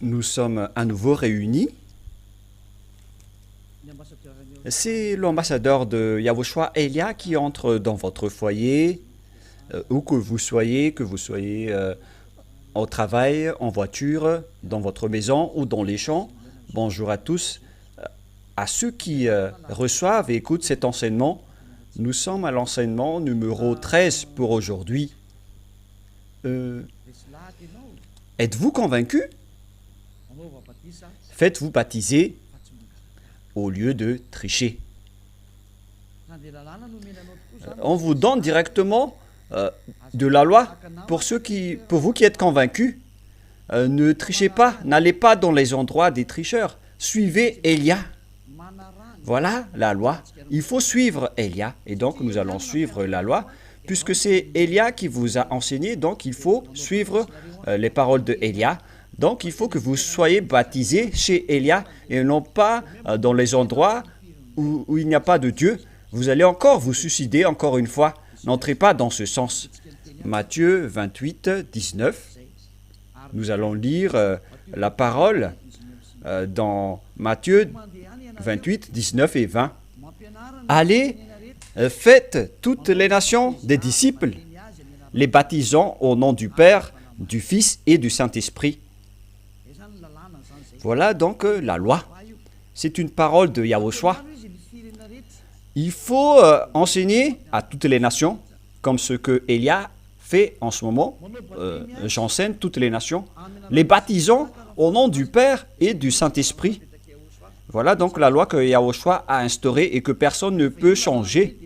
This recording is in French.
Nous sommes à nouveau réunis. C'est l'ambassadeur de Yahushua Elia qui entre dans votre foyer, où que vous soyez au travail, en voiture, dans votre maison ou dans les champs. Bonjour à tous. À ceux qui reçoivent et écoutent cet enseignement, nous sommes à l'enseignement numéro 13 pour aujourd'hui. Êtes-vous convaincu? Faites-vous baptiser au lieu de tricher. On vous donne directement de la loi pour vous qui êtes convaincus. Ne trichez pas, n'allez pas dans les endroits des tricheurs. Suivez Elia. Voilà la loi. Il faut suivre Elia. Et donc nous allons suivre la loi. Puisque c'est Elia qui vous a enseigné, donc il faut suivre les paroles de Elia. Donc il faut que vous soyez baptisés chez Elia et non pas dans les endroits où il n'y a pas de Dieu. Vous allez encore vous suicider encore une fois. N'entrez pas dans ce sens. Matthieu 28, 19. Nous allons lire la parole dans Matthieu 28, 19 et 20. Allez, faites toutes les nations des disciples, les baptisant au nom du Père, du Fils et du Saint-Esprit. Voilà donc la loi. C'est une parole de Yahushua. Il faut enseigner à toutes les nations, comme ce que Elia fait en ce moment. J'enseigne toutes les nations, les baptisant au nom du Père et du Saint-Esprit. Voilà donc la loi que Yahushua a instaurée et que personne ne peut changer.